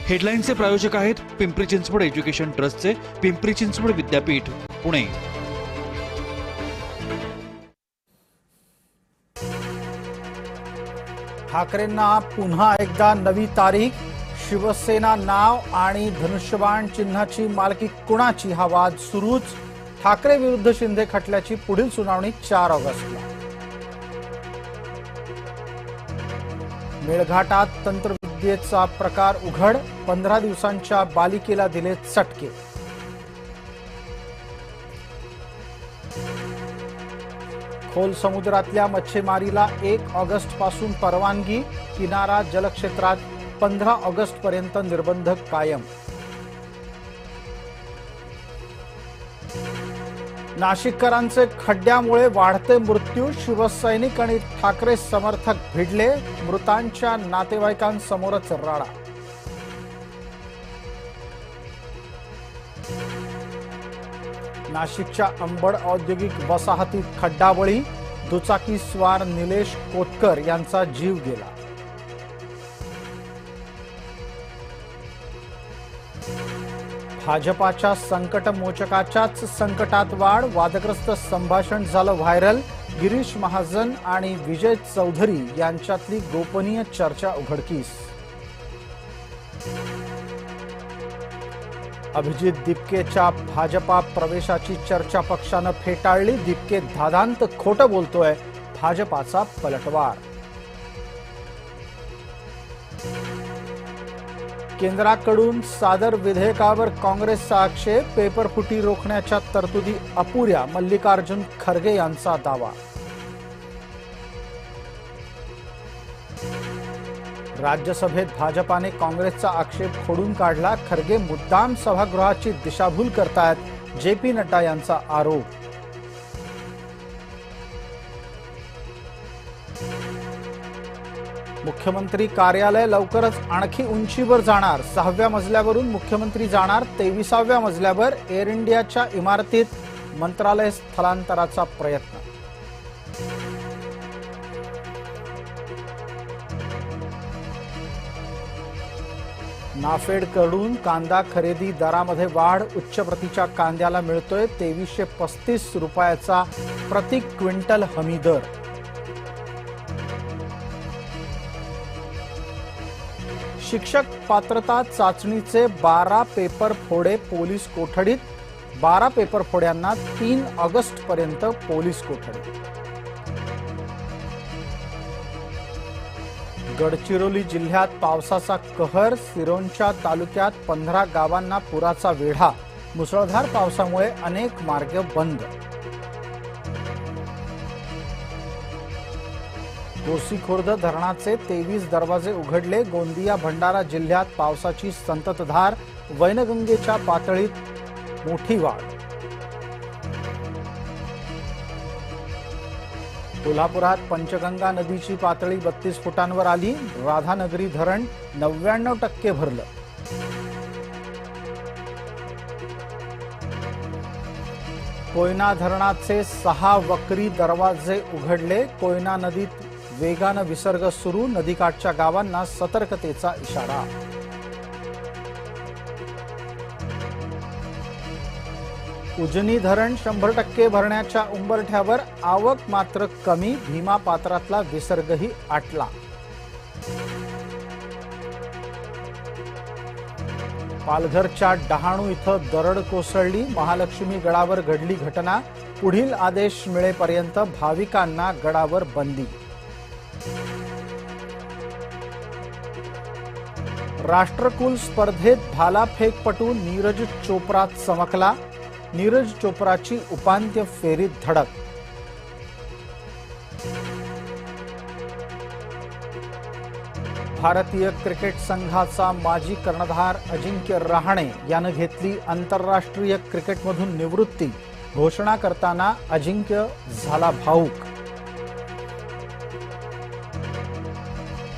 हेडलाईनचे प्रायोजक आहेत पिंपरी चिंचवड एज्युकेशन ट्रस्टचे पिंपरी चिंचवड विद्यापीठ पुणे। ठाकरेंना पुन्हा एकदा नवी तारीख, शिवसेना नाव आणि धनुष्यबाण चिन्हाची मालकी कुणाची हा वाद सुरूच। ठाकरे विरुद्ध शिंदे खटल्याची पुढील सुनावणी 4 ऑगस्टला। मेळघाटात तंत्रविद्येचा प्रकार उघड, 15 दिवसांच्या बालिकेला दिले चटके। खोल समुद्रातल्या मच्छीमारीला 1 ऑगस्ट पासून परवानगी, किनारा जलक्षेत्रात 15 ऑगस्ट पर्यंत निर्बंध कायम। नाशिककरांचे खड्ड्यामुळे वाढते मृत्यू, शिवसैनिक आणि ठाकरे समर्थक भिडले, मृतांच्या नातेवाईकांसमोरच राडा। नाशिकच्या अंबड औद्योगिक वसाहतीत खड्डाबळी, दुचाकी स्वार निलेश कोतकर यांचा जीव गेला। भाजपाच्या संकटमोचकाच्याच संकटात वाढ, वादग्रस्त संभाषण झालं व्हायरल, गिरीश महाजन आणि विजय चौधरी यांच्यातली गोपनीय चर्चा उघडकीस। अभिजित दिपकेच्या भाजपा प्रवेशाची चर्चा पक्षानं फेटाळली, दिपके धादांत खोटं बोलतोय, भाजपाचा पलटवार। केंद्राकडून सादर विधेयकावर काँग्रेसचा आक्षेप, पेपरफुटी रोखण्याच्या तरतुदी अपुऱ्या, मल्लिकार्जुन खरगे यांचा दावा। राज्यसभेत भाजपाने काँग्रेसचा आक्षेप खोडून काढला, खरगे मुद्दाम सभागृहाची दिशाभूल करतायत, जेपी नड्डा यांचा आरोप। मुख्यमंत्री कार्यालय लवकरच आणखी उंचीवर जाणार, 6व्या मजल्यावरून मुख्यमंत्री जाणार 23व्या मजल्यावर, एअर इंडियाच्या इमारतीत मंत्रालय स्थलांतराचा प्रयत्न। नाफेडकडून कांदा खरेदी दरामध्ये वाढ, उच्च प्रतीच्या कांद्याला मिळतोय 2335 रुपयाचा प्रति क्विंटल हमी दर। शिक्षक पात्रता चाचणीचे 12 पेपर फोडे पोलीस कोठडीत, 12 पेपर फोड्यांना 3 ऑगस्ट पर्यंत पोलीस कोठडी। गडचिरोली जिल्ह्यात पावसाचा कहर, सिरोंचा तालुक्यात 15 गावांना पुराचा वेढा, मुसळधार पावसामुळे अनेक मार्ग बंद। गोसीखुर्द धरणाचे 23 दरवाजे उघडले, गोंदिया भंडारा जिल्ह्यात पावसाची संततधार, वैनगंगेच्या पातळीत मोठी वाढ। कोल्हापुरात पंचगंगा नदीची पातळी 32 फुटांवर आली, राधानगरी धरण 99% भरलं। कोयना धरणाचे 6 वक्री दरवाजे उघडले, कोयना नदीत वेगानं विसर्ग सुरू, नदीकाठच्या गावांना सतर्कतेचा इशारा। उजनी धरण 100% भरण्याच्या उंबरठ्यावर, आवक मात्र कमी, भीमा पात्रातला विसर्गही आटला। पालघरच्या डहाणू इथं दरड कोसळली, महालक्ष्मी गडावर घडली घटना, पुढील आदेश मिळेपर्यंत भाविकांना गडावर बंदी। राष्ट्रकुल स्पर्धेत भालाफेकपटू नीरज चोप्रा चमकला, नीरज चोप्राची उपांत्य फेरीत धडक। भारतीय क्रिकेट संघाचा माजी कर्णधार अजिंक्य रहाणे यानं घेतली आंतरराष्ट्रीय क्रिकेटमधून निवृत्ती, घोषणा करताना अजिंक्य झाला भावुक।